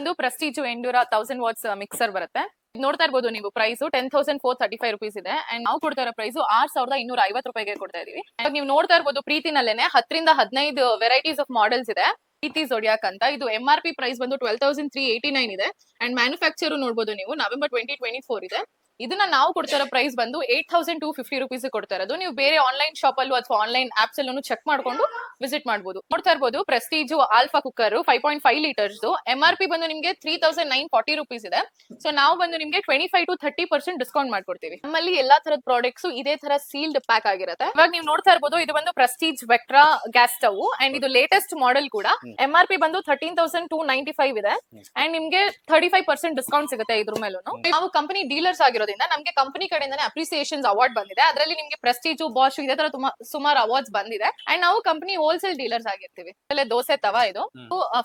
ಬಂದು Prestige ಎಂಡೂರಾ 1000 what's mixer ಬರುತ್ತೆ. ನೋಡ್ತಾ ಇರ್ಬೋದು ನೀವು ಪ್ರೈಸ್ 10,435 rupees ಇದೆ. ಅಂಡ್ ನಾವು ಕೊಡ್ತಾ ಇರೋ ಪ್ರೈಸ್ 6,250 ರೂಪಾಯಿಗೆ ಕೊಡ್ತಾ ಇದೀವಿ. ಇವಾಗ ನೀವು ನೋಡ್ತಾ ಇರ್ಬೋದು ಪ್ರೀತಿನಲ್ಲೇನೆ 10 ರಿಂದ 15 ವೆರೈಟೀಸ್ ಆಫ್ ಮಾಡೆಲ್ಸ್ ಇದೆ. ಪ್ರೀತಿ ಜೋಡಿಯಾಕ್ ಅಂತ ಇದು MRP ಪ್ರೈಸ್ ಬಂದು 12,389 ಇದೆ. ಅಂಡ್ ಮ್ಯಾನುಫ್ಯಾಕ್ಚರ್ ನೋಡ್ಬೋದು ನೀವು ನವೆಂಬರ್ 2024 ಇದೆ. ಇದನ್ನ ನಾವು ಕೊಡ್ತಾ ಇರೋ ಪ್ರೈಸ್ ಬಂದು 8,250 rupees ಕೊಡ್ತಾ ಇರೋದು. ನೀವು ಬೇರೆ ಆನ್ಲೈನ್ ಶಾಪ್ ಅಲ್ಲೂ ಅಥವಾ ಆನ್ಲೈನ್ ಆಪ್ಸ್ ಅಲ್ಲೂ ಚೆಕ್ ಮಾಡ್ಕೊಂಡು ವಿಸಿಟ್ ಮಾಡಬಹುದು. ನೋಡ್ತಾ ಇರ್ಬೋದು Prestige alpha cooker 5.5 litres MRP ಬಂದು ನಿಮಗೆ 3,940 rupees ಇದೆ. ಸೊ ನಾವು ಬಂದು ನಿಮಗೆ 25 to 30% ಡಿಸ್ಕೌಂಟ್ ಮಾಡ್ಕೊಡ್ತೀವಿ. ನಮ್ಮಲ್ಲಿ ಎಲ್ಲಾ ತರದ ಪ್ರಾಡಕ್ಟ್ಸ್ ಇದೇ ತರ ಸೀಲ್ಡ್ ಪ್ಯಾಕ್ ಆಗಿರುತ್ತೆ. ಇವಾಗ ನೀವು ನೋಡ್ತಾ ಇರ್ಬೋದು ಇದು ಬಂದು ಪ್ರೆಸ್ಟೀಜ್ ವೆಕ್ಟ್ರಾ ಗ್ಯಾಸ್ ಸ್ಟವ್ ಅಂಡ್ ಇದು ಲೇಟೆಸ್ಟ್ ಮಾಡೆಲ್ ಕೂಡ. MRP ಬಂದು 13,295 ಇದೆ. ಅಂಡ್ ನಿಮ್ಗೆ 35% ಡಿಸ್ಕೌಂಟ್ ಸಿಗುತ್ತೆ ಇದ್ರ ಮೇಲೂ. ನಾವು ಕಂಪನಿ ಡೀಲರ್ಸ್ ಆಗಿರೋದ್ರಿಂದ ನಮಗೆ ಕಂಪನಿ ಕಡೆಯಿಂದಾನೆ ಅಪ್ರಿಸಿಯೇಷನ್ ಅವಾರ್ಡ್ ಬಂದಿದೆ. ಅದರಲ್ಲಿ ನಿಮಗೆ ಪ್ರೆಸ್ಟೀಜ್ ಬಾಷ್ ಇದೇ ತರ ಸುಮಾರು ಅವಾರ್ಡ್ಸ್ ಬಂದಿದೆ. ಅಂಡ್ ನಾವು ಕಂಪನಿ ಹೋಲ್ಸೇಲ್ ಡೀಲರ್ಸ್ ಆಗಿರ್ತೀವಿ. ದೋಸೆ ತವಾ ಇದು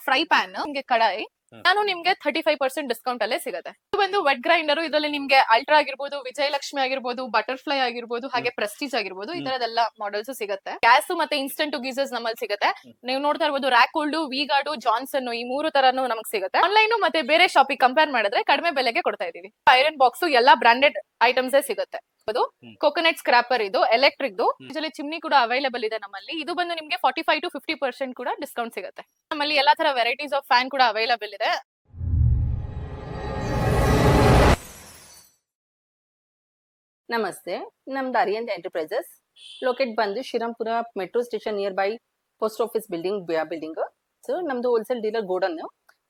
ಫ್ರೈ ಪ್ಯಾನ್ ನಿಮ್ಗೆ ಕಡಾಯಿ ನಾನು ನಿಮ್ಗೆ 35% ಡಿಸ್ಕೌಂಟ್ ಅಲ್ಲೇ ಸಿಗುತ್ತೆ. ಇದು ಬಂದು ವೆಟ್ ಗ್ರೈಂಡರ್. ಇದರಲ್ಲಿ ನಿಮ್ಗೆ ಅಲ್ಟ್ರಾ ಆಗಿರ್ಬೋದು, ವಿಜಯಲಕ್ಷ್ಮಿ ಆಗಿರ್ಬೋದು, ಬಟರ್ಫ್ಲೈ ಆಗಿರ್ಬೋದು, ಹಾಗೆ ಪ್ರೆಸ್ಟೀಜ್ ಆಗಿರ್ಬೋದು, ಈ ತರದೆಲ್ಲ ಮಾಡೆಲ್ಸ್ ಸಿಗುತ್ತೆ. ಗ್ಯಾಸ್ ಮತ್ತೆ ಇನ್ಸ್ಟೆಂಟ್ ಗೀಸರ್ಸ್ ನಮ್ಮಲ್ಲಿ ಸಿಗುತ್ತೆ. ನೀವು ನೋಡ್ತಾ ಇರ್ಬೋದು ರ್ಯಾಕೋಲ್ಡ್, ವಿಗಾರ್ಡ್, ಜಾನ್ಸನ್ ಈ 3 ತರನು ನಮಗೆ ಸಿಗುತ್ತೆ. ಆನ್ಲೈನ್ ಮತ್ತೆ ಬೇರೆ ಶಾಪಿಂಗ್ ಕಂಪೇರ್ ಮಾಡಿದ್ರೆ ಕಡಿಮೆ ಬೆಲೆಗೆ ಕೊಡ್ತಾ ಇದೀವಿ. ಐರನ್ ಬಾಕ್ಸ್ ಎಲ್ಲಾ ಬ್ರಾಂಡೆಡ್ ಐಟಮ್ಸ್ ಸಿಗುತ್ತೆ. ಅದು ಕೋಕೋನಟ್ ಸ್ಕ್ರಾಪರ್ ಇದು ಎಲೆಕ್ಟ್ರಿಕ್ ಇದರಲ್ಲಿ ಚಿಮ್ನಿ ಕೂಡ ಅವೈಲೇಬಲ್ ಇದೆ ನಮ್ಮಲ್ಲಿ. ಇದು ಬಂದು ನಿಮ್ಗೆ 45 to 50% ಕೂಡ ಡಿಸ್ಕೌಂಟ್ ಸಿಗುತ್ತೆ. ನಮ್ಮಲ್ಲಿ ಎಲ್ಲಾ ತರ ವೆರೈಟೀಸ್ ಆಫ್ ಫ್ಯಾನ್ ಕೂಡ ಅವೈಲೇಬಲ್ ಇದೆ. ನಮಸ್ತೆ, ನಮ್ದು ಅರಿಯಂತ್ ಎಂಟರ್ಪ್ರೈಸಸ್ ಲೊಕೇಟ್ ಬಂದು Srirampura metro station nearby post office building. So ನಮ್ದು wholesale dealer godown.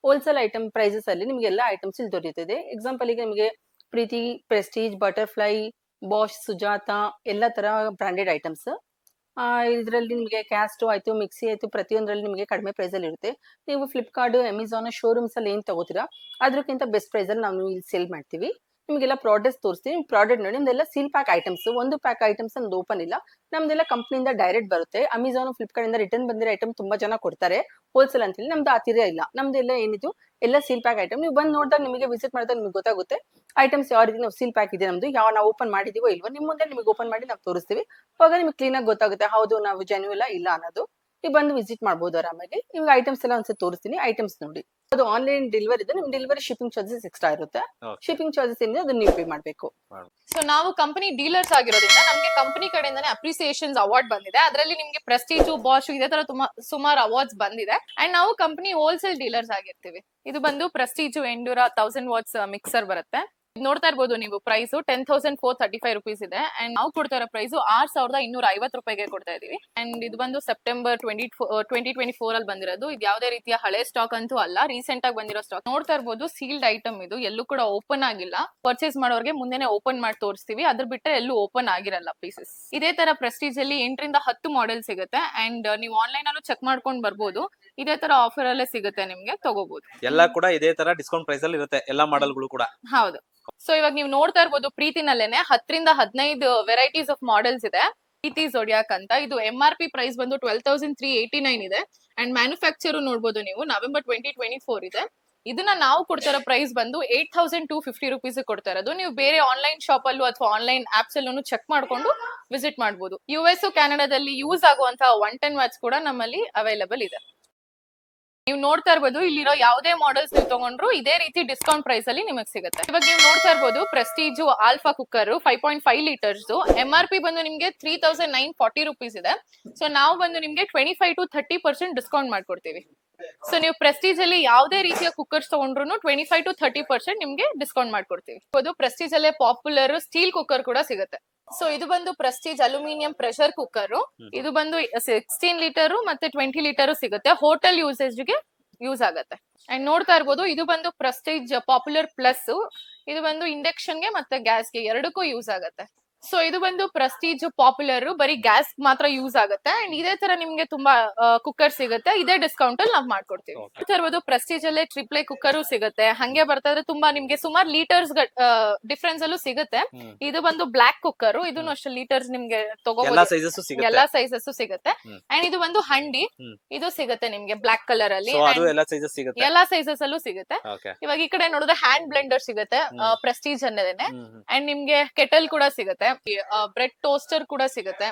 Wholesale item prices ಅಲ್ಲಿ ನಿಮ್ಗೆ ಎಲ್ಲ ಐಟಮ್ಸ್ ಇಲ್ಲಿ ದೊರೆಯುತ್ತದೆ. ಎಕ್ಸಾಂಪಲ್ ಈಗ ನಿಮಗೆ Preethi, Prestige, Butterfly, Bosch, Sujata ಎಲ್ಲ ತರ ಬ್ರಾಂಡೆಡ್ ಐಟಮ್ಸ್. ಇದರಲ್ಲಿ ನಿಮಗೆ ಕ್ಯಾಸ್ಟ್ ಆಯ್ತು, ಮಿಕ್ಸಿ ಆಯ್ತು, ಪ್ರತಿಯೊಂದರಲ್ಲಿ ನಿಮಗೆ ಕಡಿಮೆ ಪ್ರೈಸ್ ಅಲ್ಲಿ ಇರುತ್ತೆ. ನೀವು ಫ್ಲಿಪ್ಕಾರ್ಟ್, ಅಮೆಝಾನ್ ಶೋರೂಮ್ಸ್ ಅಲ್ಲಿ ಏನ್ ತಗೋತೀರಾ ಅದಕ್ಕಿಂತ ಬೆಸ್ಟ್ ಪ್ರೈಸ್ ಅಲ್ಲಿ ನಾವು ಇಲ್ಲಿ ಸೇಲ್ ಮಾಡ್ತೀವಿ. ನಿಮಗೆಲ್ಲ ಪ್ರಾಡಕ್ಟ್ಸ್ ತೋರಿಸ್ತೀವಿ. ಪ್ರಾಡಕ್ಟ್ ನೋಡಿ ನಮ್ದೆಲ್ಲ ಸೀಲ್ ಪ್ಯಾಕ್ ಐಟಮ್ಸ್. ಒಂದು ಪ್ಯಾಕ್ ಐಟಮ್ಸ್ ನಮ್ದು ಓಪನ್ ಇಲ್ಲ. ನಮ್ದೆಲ್ಲ ಕಂಪ್ನಿಯಿಂದ ಡೈರೆಕ್ಟ್ ಬರುತ್ತೆ. ಅಮೆಝಾನ್, ಫ್ಲಿಪ್ಕಾರ್ಟ್ ಇಂದ ರಿಟರ್ನ್ ಬಂದಿರೋ ಐಟಮ್ ತುಂಬಾ ಜನ ಕೊಡ್ತಾರೆ ಹೋಲ್ಸೇಲ್ ಅಂತ ಹೇಳಿ. ನಮ್ದು ಆತಿರೇ ಇಲ್ಲ. ನಮ್ದೆಲ್ಲ ಏನಿದು ಎಲ್ಲ ಸೀಲ್ ಪ್ಯಾಕ್ ಐಟಮ್. ನೀವು ಬಂದು ನೋಡಿದಾಗ ನಿಮಗೆ ವಿಸಿಟ್ ಮಾಡಿದಾಗ ನಿಮ್ಗೆ ಗೊತ್ತಾಗುತ್ತೆ ಐಟಮ್ಸ್ ಯಾವ ರೀತಿ ನಾವು ಸೀಲ್ ಪ್ಯಾಕ್ ಇದೆ ನಮ್ದು, ನಾವು ಓಪನ್ ಮಾಡಿದೀವೋ ಇಲ್ವೋ. ನಿಮ್ಮ ಮುಂದೆ ನಿಮಗೆ ಓಪನ್ ಮಾಡಿ ನಾವು ತೋರಿಸ್ತೀವಿ. ಅವಾಗ ನಿಮ್ಗೆ ಕ್ಲೀನ್ ಆಗಿ ಗೊತ್ತಾಗುತ್ತೆ ಹೌದು ನಾವು ಜೆನ್ಯೂನ್ ಇಲ್ಲ ಅನ್ನೋದು. ನೀವು ಬಂದು ವಿಸಿಟ್ ಮಾಡ್ಬೋದು ಆರಾಮಾಗಿ. ನಿಮ್ಗೆ ಐಟಮ್ಸ್ ಎಲ್ಲ ಒಂದ್ಸತಿ ತೋರಿಸ್ತೀನಿ. ಐಟಮ್ಸ್ ನೋಡಿ. ಅದು ಆನ್ಲೈನ್ ಡೆಲಿವರಿ ಇದೆ. ನಿಮ್ ಡೆಲಿವರಿ ಶಿಪ್ಪಿಂಗ್ ಚಾರ್ಜಸ್ ಎಕ್ಸ್ಟ್ರಾ ಇರುತ್ತೆ. ಶಿಪ್ಪಿಂಗ್ ಚಾರ್ಜಸ್ ಏನಿದೆ ಅದನ್ನ ನೀವು ಪೇ ಮಾಡಬೇಕು. ಸೊ ನಾವು ಕಂಪನಿ ಡೀಲರ್ಸ್ ಆಗಿರೋದ್ರಿಂದ ನಮಗೆ ಕಂಪನಿ ಕಡೆಯಿಂದಾನೆ ಅಪ್ರಿಸಿಯೇಷನ್ ಅವಾರ್ಡ್ ಬಂದಿದೆ. ಅದರಲ್ಲಿ ನಿಮ್ಗೆ ಪ್ರೆಸ್ಟೀಜ್, ಬಾಷ್ ಇದೇ ತರ ಸುಮಾರು ಅವಾರ್ಡ್ಸ್ ಬಂದಿದೆ. ಅಂಡ್ ನಾವು ಕಂಪನಿ ಹೋಲ್ಸೇಲ್ ಡೀಲರ್ಸ್ ಆಗಿರ್ತೀವಿ. ಇದು ಬಂದು ಪ್ರೆಸ್ಟೀಜ್ ಎಂಡೂರಾ 1000 ವಾಟ್ಸ್ ಮಿಕ್ಸರ್ ಬರುತ್ತೆ. ನೋಡ್ತಾ ಇರ್ಬೋದು ನೀವು ಪ್ರೈಸ್ 10,435 rupees ಇದೆ. ಅಂಡ್ ನಾವು ಕೊಡ್ತಾ ಇರೋ ಪ್ರೈಸ್ 6,250 ರೂಪಾಯಿಗೆ ಕೊಡ್ತಾ ಇದೀವಿ. ಅಂಡ್ ಇದು ಬಂದು ಸೆಪ್ಟೆಂಬರ್ 2024 ಅಲ್ಲಿ ಬಂದಿರೋದು. ಇದು ಯಾವುದೇ ರೀತಿಯ ಹಳೆ ಸ್ಟಾಕ್ ಅಂತೂ ಅಲ್ಲ, ರೀಸೆಂಟ್ ಆಗಿ ಬಂದಿರೋ ಸ್ಟಾಕ್. ನೋಡ್ತಾ ಇರ್ಬೋದು ಸೀಲ್ಡ್ ಐಟಮ್ ಇದು, ಎಲ್ಲೂ ಕೂಡ ಓಪನ್ ಆಗಿಲ್ಲ. ಪರ್ಚೇಸ್ ಮಾಡೋರಿಗೆ ಮುಂದೆನೆ ಓಪನ್ ಮಾಡಿ ತೋರಿಸ್ತೀವಿ. ಅದ್ರ ಬಿಟ್ಟರೆ ಎಲ್ಲೂ ಓಪನ್ ಆಗಿರಲ್ಲ ಪೀಸಸ್. ಇದೇ ತರ ಪ್ರೆಸ್ಟೀಜ್ ಅಲ್ಲಿ 8 ರಿಂದ 10 ಮಾಡೆಲ್ ಸಿಗುತ್ತೆ. ಅಂಡ್ ನೀವು ಆನ್ಲೈನ್ ಅಲ್ಲೂ ಚೆಕ್ ಮಾಡ್ಕೊಂಡು ಬರ್ಬೋದು. ಇದೇ ತರ ಆಫರ್ ಅಲ್ಲೇ ಸಿಗುತ್ತೆ, ನಿಮ್ಗೆ ತಗೋಬಹುದು. ಎಲ್ಲ ಕೂಡ ಇದೇ ತರ ಡಿಸ್ಕೌಂಟ್ ಪ್ರೈಸ್ ಅಲ್ಲಿ ಇರುತ್ತೆ ಎಲ್ಲಾ ಮಾಡೆಲ್ಗಳು ಕೂಡ. ಹೌದು. ಸೊ ಇವಾಗ ನೀವು ನೋಡ್ತಾ ಇರ್ಬೋದು ಪ್ರೀತಿನಲ್ಲೇನೆ 10 ರಿಂದ 15 ವೆರೈಟೀಸ್ ಆಫ್ ಮಾಡೆಲ್ಸ್ ಇದೆ. ಪ್ರೀತಿ ಜೋಡಿಯಾಕ್ ಅಂತ ಇದು MRP ಪ್ರೈಸ್ ಬಂದು 12,389 ಇದೆ. ಅಂಡ್ ಮ್ಯಾನುಫ್ಯಾಕ್ಚರ್ ನೋಡ್ಬೋದು ನೀವು ನವೆಂಬರ್ 2024 ಇದೆ. ಇದನ್ನ ನಾವು ಕೊಡ್ತಾರೋ ಪ್ರೈಸ್ ಬಂದು 8,250 rupees ಕೊಡ್ತಾ ಇರೋದು. ನೀವು ಬೇರೆ ಆನ್ಲೈನ್ ಶಾಪ್ ಅಲ್ಲೂ ಅಥವಾ ಆನ್ಲೈನ್ ಆಪ್ಸ್ ಅಲ್ಲೂ ಚೆಕ್ ಮಾಡ್ಕೊಂಡು ವಿಸಿಟ್ ಮಾಡಬಹುದು. US, ಕ್ಯಾನಡಾದಲ್ಲಿ ಯೂಸ್ ಆಗುವಂತಹ 110 ವಾಟ್ಸ್ ಕೂಡ ನಮ್ಮಲ್ಲಿ ಅವೈಲೇಬಲ್ ಇದೆ. ನೀವು ನೋಡ್ತಾ ಇರ್ಬೋದು ಇಲ್ಲಿರೋ ಯಾವುದೇ ಮಾಡೆಲ್ಸ್ ನೀವು ತಗೊಂಡ್ರು ಇದೇ ರೀತಿ ಡಿಸ್ಕೌಂಟ್ ಪ್ರೈಸ್ ಅಲ್ಲಿ ನಿಮಗೆ ಸಿಗುತ್ತೆ. ಇವಾಗ ನೀವು ನೋಡ್ತಾ ಇರ್ಬೋದು Prestige alpha cooker 5.5 litres MRP ಬಂದು ನಿಮ್ಗೆ 3,940 rupees ಇದೆ. ಸೊ ನಾವು ಬಂದು ನಿಮ್ಗೆ 25 to 30% ಡಿಸ್ಕೌಂಟ್ ಮಾಡ್ಕೊಡ್ತೀವಿ. ಸೊ ನೀವು ಪ್ರೆಸ್ಟೀಜ್ ಅಲ್ಲಿ ಯಾವುದೇ ರೀತಿಯ ಕುಕ್ಕರ್ಸ್ ತಗೊಂಡ್ರು 25 to 30% ನಿಮ್ಗೆ ಡಿಸ್ಕೌಂಟ್ ಮಾಡ್ಕೊಡ್ತೀವಿ. ಪ್ರೆಸ್ಟೀಜ್ ಅಲ್ಲೇ ಪಾಪ್ಯುಲರ್ ಸ್ಟೀಲ್ ಕುಕ್ಕರ್ ಕೂಡ ಸಿಗುತ್ತೆ. ಸೊ ಇದು ಬಂದು ಪ್ರೆಸ್ಟೀಜ್ ಅಲ್ಯೂಮಿನಿಯಂ ಪ್ರೆಷರ್ ಕುಕ್ಕರ್. ಇದು ಬಂದು 16 ಲೀಟರ್ ಮತ್ತೆ 20 ಲೀಟರ್ ಸಿಗುತ್ತೆ. ಹೋಟೆಲ್ ಯೂಸೇಜ್ಗೆ ಯೂಸ್ ಆಗುತ್ತೆ. ಅಂಡ್ ನೋಡ್ತಾ ಇರ್ಬೋದು ಇದು ಬಂದು ಪ್ರೆಸ್ಟೀಜ್ ಪಾಪ್ಯುಲರ್ ಪ್ಲಸ್. ಇದು ಬಂದು ಇಂಡಕ್ಷನ್ಗೆ ಮತ್ತೆ ಗ್ಯಾಸ್ಗೆ ಎರಡಕ್ಕೂ ಯೂಸ್ ಆಗುತ್ತೆ. ಸೊ ಇದು ಬಂದು ಪ್ರೆಸ್ಟೀಜ್ ಪಾಪ್ಯುಲರ್ ಬರೀ ಗ್ಯಾಸ್ ಮಾತ್ರ ಯೂಸ್ ಆಗುತ್ತೆ. ಅಂಡ್ ಇದೇ ತರ ನಿಮ್ಗೆ ತುಂಬಾ ಕುಕ್ಕರ್ ಸಿಗುತ್ತೆ. ಇದೇ ಡಿಸ್ಕೌಂಟ್ ಅಲ್ಲಿ ನಾವು ಮಾಡ್ಕೊಡ್ತೀವಿ. ನೋಡ್ತಾ ಇರ್ಬೋದು ಪ್ರೆಸ್ಟೀಜ್ ಅಲ್ಲೇ ಟ್ರಿಪ್ಲೆ ಕುಕ್ಕರ್ ಸಿಗುತ್ತೆ. ಹಂಗೆ ಬರ್ತಾ ಇದ್ರೆ ತುಂಬಾ ನಿಮ್ಗೆ ಸುಮಾರು ಲೀಟರ್ಸ್ ಡಿಫ್ರೆನ್ಸ್ ಅಲ್ಲೂ ಸಿಗುತ್ತೆ. ಇದು ಬಂದು ಬ್ಲಾಕ್ ಕುಕ್ಕರ್. ಇದನ್ನು ಅಷ್ಟು ಲೀಟರ್ಸ್ ನಿಮ್ಗೆ ತಗೋಬಹುದು. ಎಲ್ಲಾ ಸೈಜಸ್ ಸಿಗುತ್ತೆ. ಅಂಡ್ ಇದು ಬಂದು ಹಂಡಿ. ಇದು ಸಿಗುತ್ತೆ ನಿಮ್ಗೆ ಬ್ಲಾಕ್ ಕಲರ್ ಅಲ್ಲಿ. ಎಲ್ಲಾ ಸೈಜಸ್ ಅಲ್ಲೂ ಸಿಗುತ್ತೆ. ಇವಾಗ ಈ ಕಡೆ ನೋಡಿದ್ರೆ ಹ್ಯಾಂಡ್ ಬ್ಲೆಂಡರ್ ಸಿಗುತ್ತೆ ಪ್ರೆಸ್ಟೀಜ್ ಅನ್ನೋದೇನೆ. ಅಂಡ್ ನಿಮ್ಗೆ ಕೆಟಲ್ ಕೂಡ ಸಿಗುತ್ತೆ. ಬ್ರೆಡ್ ಟೋಸ್ಟರ್ ಕೂಡ ಸಿಗುತ್ತೆ.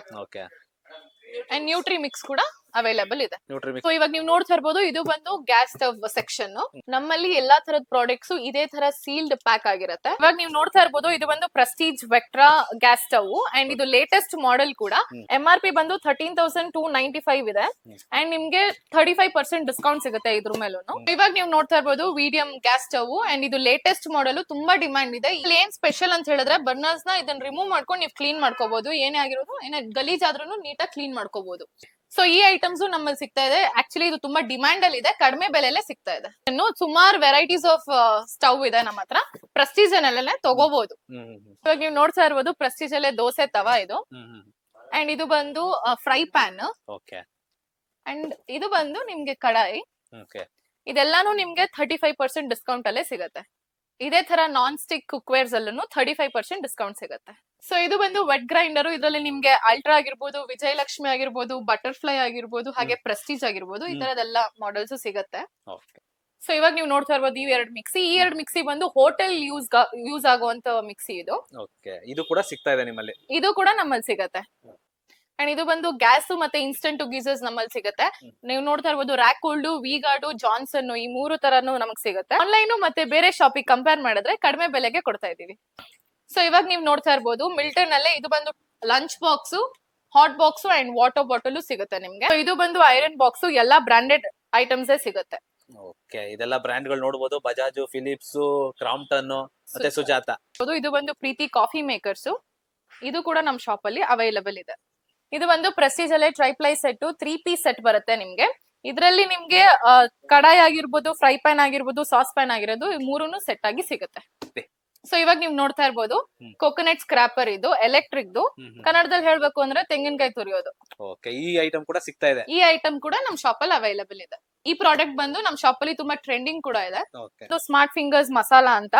ಅಂಡ್ ನ್ಯೂಟ್ರಿ ಮಿಕ್ಸ್ ಕೂಡ ಅವೈಲೇಬಲ್ ಇದೆ. ನ್ಯೂಟ್ರಿಮಿಕ್ಸ್. ಸೊ ಇವಾಗ ನೀವು ನೋಡ್ತಾ ಇರ್ಬೋದು, ಇದು ಬಂದು ಗ್ಯಾಸ್ ಸ್ಟವ್ ಸೆಕ್ಷನ್. ನಮ್ಮಲ್ಲಿ ಎಲ್ಲಾ ತರದ ಪ್ರಾಡಕ್ಟ್ಸ್ ಇದೇ ತರ ಸೀಲ್ಡ್ ಪ್ಯಾಕ್ ಆಗಿರುತ್ತೆ. ಇವಾಗ ನೀವು ನೋಡ್ತಾ ಇರ್ಬೋದು, ಇದು ಬಂದು ಪ್ರೆಸ್ಟೀಜ್ ವೆಕ್ಟ್ರಾ ಗ್ಯಾಸ್ ಸ್ಟವ್ ಅಂಡ್ ಇದು ಲೇಟೆಸ್ಟ್ ಮಾಡೆಲ್ ಕೂಡ. MRP ಬಂದು 13,295 ಇದೆ ಅಂಡ್ ನಿಮ್ಗೆ 35% ಡಿಸ್ಕೌಂಟ್ ಸಿಗುತ್ತೆ ಇದ್ರ ಮೇಲೂ. ಇವಾಗ ನೀವು ನೋಡ್ತಾ ಇರ್ಬೋದು ಮೀಡಿಯಂ ಗ್ಯಾಸ್ ಸ್ಟವ್ ಅಂಡ್ ಇದು ಲೇಟೆಸ್ಟ್ ಮಾಡೆಲ್, ತುಂಬಾ ಡಿಮ್ಯಾಂಡ್ ಇದೆ. ಇಲ್ಲಿ ಏನ್ ಸ್ಪೆಷಲ್ ಅಂತ ಹೇಳಿದ್ರೆ ಬರ್ನರ್ಸ್ ನ ಇದನ್ನ ರಿಮೂವ್ ಮಾಡ್ಕೊಂಡು ನೀವು ಕ್ಲೀನ್ ಮಾಡ್ಕೋಬಹುದು. ಏನೇ ಆಗಿರೋದು ಏನೇ ಗಲೀಜ್ ಆದ್ರೂ ನೀಟಾಗಿ ಕ್ಲೀನ್ ಮಾಡ್ಕೋಬಹುದು. ಸೊ ಈ ಐಟಮ್ಸ್ ನಮ್ಮಲ್ಲಿ ಸಿಗ್ತಾ ಇದೆ. ಆಕ್ಚುಲಿ ಇದು ತುಂಬಾ ಡಿಮ್ಯಾಂಡ್ ಅಲ್ಲಿ ಇದೆ, ಕಡಿಮೆ ಬೆಲೆಲ್ಲೇ ಸಿಗ್ತಾ ಇದೆ. ಇನ್ನು ಸುಮಾರು ವೆರೈಟೀಸ್ ಆಫ್ ಸ್ಟವ್ ಇದೆ ನಮ್ಮ ಹತ್ರ. ಪ್ರೆಸ್ಟೀಜ್ ಅಲ್ಲೇ ತಗೋಬಹುದು. ಇವಾಗ ನೀವು ನೋಡ್ತಾ ಇರ್ಬೋದು ಪ್ರೆಸ್ಟೀಜ್ ಅಲ್ಲೇ ದೋಸೆ ತವಾ ಇದು. ಅಂಡ್ ಇದು ಬಂದು ಫ್ರೈ ಪ್ಯಾನ್. ಅಂಡ್ ಇದು ಬಂದು ನಿಮ್ಗೆ ಕಡಾಯಿ. ಇದೆಲ್ಲಾನು ನಿಮ್ಗೆ 35% ಡಿಸ್ಕೌಂಟ್ ಅಲ್ಲೇ ಸಿಗತ್ತೆ. ಇದೇ ತರ ನಾನ್ ಸ್ಟಿಕ್ ಕುಕ್ವೇರ್ಸ್ ಅಲ್ಲೂ 35% ಡಿಸ್ಕೌಂಟ್ ಸಿಗುತ್ತೆ. ಸೊ ಇದು ಬಂದು ವೆಟ್ ಗ್ರೈಂಡರ್. ಇದರಲ್ಲಿ ನಿಮ್ಗೆ ಅಲ್ಟ್ರಾ ಆಗಿರ್ಬೋದು, ವಿಜಯಲಕ್ಷ್ಮಿ ಆಗಿರ್ಬೋದು, ಬಟರ್ಫ್ಲೈ ಆಗಿರ್ಬೋದು, ಹಾಗೆ ಪ್ರೆಸ್ಟೀಜ್ ಆಗಿರ್ಬೋದು, ಈ ತರದೆಲ್ಲ ಮಾಡೆಲ್ಸ್ ಸಿಗತ್ತೆ. ಸೊ ಇವಾಗ ನೀವು ನೋಡ್ತಾ ಇರ್ಬೋದು ಈ ಎರಡು ಮಿಕ್ಸಿ ಬಂದು ಹೋಟೆಲ್ ಯೂಸ್ ಆಗುವಂತ ಮಿಕ್ಸಿ ಇದು. ಇದು ಕೂಡ ಸಿಗ್ತಾ ಇದೆ ನಿಮ್ಮಲ್ಲಿ? ಇದು ಕೂಡ ನಮ್ಮಲ್ಲಿ ಸಿಗತ್ತೆ. ಅಂಡ್ ಇದು ಬಂದು ಗ್ಯಾಸ್ ಮತ್ತೆ ಇನ್ಸ್ಟೆಂಟ್ ಗೀಸರ್ಸ್ ನಮ್ಮಲ್ಲಿ ಸಿಗುತ್ತೆ. ನೀವು ನೋಡ್ತಾ ಇರ್ಬೋದು ರ್ಯಾಕೋಲ್ಡ್, ವಿಗಾರ್ಡ್, ಜಾನ್ಸನ್, ಈ 3 ತರನು ನಮಗ್ ಸಿಗುತ್ತೆ. ಆನ್ಲೈನ್ ಮತ್ತೆ ಬೇರೆ ಶಾಪಿಗೆ ಕಂಪೇರ್ ಮಾಡಿದ್ರೆ ಕಡಿಮೆ ಬೆಲೆಗೆ ಕೊಡ್ತಾ ಇದೀವಿ. ಸೊ ಇವಾಗ ನೀವು ನೋಡ್ತಾ ಇರ್ಬೋದು ಮಿಲ್ಟನ್ ಅಲ್ಲೇ ಇದು ಬಂದು lunch box, hot box and water bottle ಸಿಗುತ್ತೆ ನಿಮ್ಗೆ. ಇದು ಬಂದು ಐರನ್ ಬಾಕ್ಸ್, ಎಲ್ಲಾ ಬ್ರಾಂಡೆಡ್ ಐಟಮ್ಸ್ ಸಿಗುತ್ತೆ. ಇದೆಲ್ಲ ಬ್ರ್ಯಾಂಡ್ ಗಳು ನೋಡಬಹುದು, ಬಜಾಜ್, ಫಿಲಿಪ್ಸ್, ಕ್ರಾಂಪ್ಟನ್ ಮತ್ತೆ ಸುಜಾತ. ಇದು ಬಂದು ಪ್ರೀತಿ ಕಾಫಿ ಮೇಕರ್ಸ್. ಇದು ಕೂಡ ನಮ್ ಶಾಪ್ ಅಲ್ಲಿ ಅವೈಲೇಬಲ್ ಇದೆ. ಇದು ಒಂದು ಪ್ರೆಸ್ಟೀಜ್ ಅಲ್ಲೇ ಟ್ರೈಪ್ಲೈ ಸೆಟ್ 3 ಪೀಸ್ ಸೆಟ್ ಬರುತ್ತೆ ನಿಮ್ಗೆ. ಇದರಲ್ಲಿ ನಿಮ್ಗೆ ಕಡಾಯಿ ಆಗಿರ್ಬೋದು, ಫ್ರೈ ಪ್ಯಾನ್ ಆಗಿರ್ಬೋದು, ಸಾಸ್ ಪ್ಯಾನ್ ಆಗಿರೋದು, ಈ 3 ಸೆಟ್ ಆಗಿ ಸಿಗುತ್ತೆ. ಸೊ ಇವಾಗ ನೀವು ನೋಡ್ತಾ ಇರ್ಬೋದು ಕೋಕೋನಟ್ ಸ್ಕ್ರಾಪರ್, ಇದು ಎಲೆಕ್ಟ್ರಿಕ್. ಕನ್ನಡದಲ್ಲಿ ಹೇಳ್ಬೇಕು ಅಂದ್ರೆ ತೆಂಗಿನಕಾಯಿ ತುರಿಯೋದು. ಈ ಐಟಮ್ ಕೂಡ ಸಿಗ್ತಾ ಇದೆ. ಈ ಐಟಮ್ ಕೂಡ ನಮ್ ಶಾಪ್ ಅಲ್ಲಿ ಅವೈಲೇಬಲ್ ಇದೆ. ಈ ಪ್ರಾಡಕ್ಟ್ ಬಂದು ನಮ್ ಶಾಪ್ ಅಲ್ಲಿ ತುಂಬಾ ಟ್ರೆಂಡಿಂಗ್ ಕೂಡ ಇದೆ. ಇದು ಸ್ಮಾರ್ಟ್ ಫಿಂಗರ್ಸ್ ಮಸಾಲಾ ಅಂತ.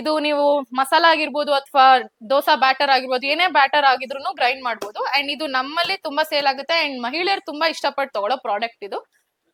ಇದು ನೀವು ಮಸಾಲಾ ಆಗಿರ್ಬೋದು ಅಥವಾ ದೋಸಾ ಬ್ಯಾಟರ್ ಆಗಿರ್ಬೋದು, ಏನೇ ಬ್ಯಾಟರ್ ಆಗಿದ್ರು ಗ್ರೈಂಡ್ ಮಾಡ್ಬೋದು. ಅಂಡ್ ಇದು ನಮ್ಮಲ್ಲಿ ತುಂಬಾ ಸೇಲ್ ಆಗುತ್ತೆ ಅಂಡ್ ಮಹಿಳೆಯರು ತುಂಬಾ ಇಷ್ಟಪಟ್ಟು ತಗೊಳ್ಳೋ ಪ್ರಾಡಕ್ಟ್ ಇದು.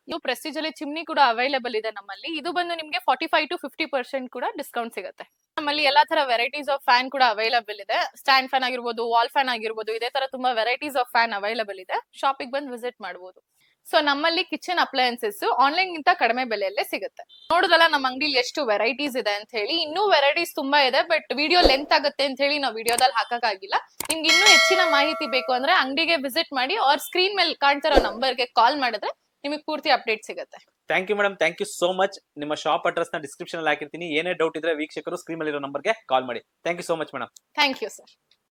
ಇದು ಪ್ರೆಸ್ಟೀಜ್ ಅಲ್ಲಿ ಚಿಮ್ನಿ ಕೂಡ ಅವೈಲೇಬಲ್ ಇದೆ ನಮ್ಮಲ್ಲಿ. ಇದು ಬಂದು ನಿಮ್ಗೆ 45 to 50% ಕೂಡ ಡಿಸ್ಕೌಂಟ್ ಸಿಗುತ್ತೆ. ನಮ್ಮಲ್ಲಿ ಎಲ್ಲಾ ತರ ವೆರೈಟೀಸ್ ಆಫ್ ಫ್ಯಾನ್ ಕೂಡ ಅವೈಲೇಬಲ್ ಇದೆ. ಸ್ಟ್ಯಾಂಡ್ ಫ್ಯಾನ್ ಆಗಿರ್ಬೋದು, ವಾಲ್ ಫ್ಯಾನ್ ಆಗಿರ್ಬೋದು, ಇದೇ ತರ ತುಂಬಾ ವೆರೈಟೀಸ್ ಆಫ್ ಫ್ಯಾನ್ ಅವೈಲೇಬಲ್ ಇದೆ. ಶಾಪಿಗೆ ಬಂದು ವಿಸಿಟ್ ಮಾಡಬಹುದು. ಸೊ ನಮ್ಮಲ್ಲಿ ಕಿಚನ್ ಅಪ್ಲಯನ್ಸಸ್ ಆನ್ಲೈನ್ ಗಿಂತ ಕಡಿಮೆ ಬೆಲೆಯಲ್ಲೇ ಸಿಗುತ್ತೆ. ನೋಡುದಲ್ಲ ನಮ್ಮ ಅಂಗಡಿಲಿ ಎಷ್ಟು ವೆರೈಟೀಸ್ ಇದೆ ಅಂತ ಹೇಳಿ. ಇನ್ನೂ ವೆರೈಟೀಸ್ ತುಂಬಾ ಇದೆ, ಬಟ್ ವಿಡಿಯೋ ಲೆಂತ್ ಆಗುತ್ತೆ ಅಂತ ಹೇಳಿ ನಾವು ವಿಡಿಯೋದಲ್ಲಿ ಹಾಕಕ್ಕಾಗಿಲ್ಲ. ನಿಮ್ಗೆ ಇನ್ನೂ ಹೆಚ್ಚಿನ ಮಾಹಿತಿ ಬೇಕು ಅಂದ್ರೆ ಅಂಗಡಿಗೆ ವಿಸಿಟ್ ಮಾಡಿ ಅವ್ರ ಸ್ಕ್ರೀನ್ ಮೇಲೆ ಕಾಣ್ತಿರೋ ನಂಬರ್ಗೆ ಕಾಲ್ ಮಾಡಿದ್ರೆ ನಿಮಗೆ ಪೂರ್ತಿ ಅಪ್ಡೇಟ್ ಸಿಗುತ್ತೆ. Thank you madam, thank you so much. ನಿಮ್ಮ ಶಾಪ್ ಅಡ್ರೆಸ್ ನ ಡಿಸ್ಕ್ರಿಪ್ಷನ್ ಅಲ್ಲಿ ಹಾಕಿರ್ತೀನಿ. ಏನೇ ಡೌಟ್ ಇದ್ರೆ ವೀಕ್ಷಕರು ಸ್ಕ್ರೀನ್ ಮೇಲೆ ಇರೋ ನಂಬರ್ಗೆ ಕಾಲ್ ಮಾಡಿ. Thank you so much madam. Thank you sir.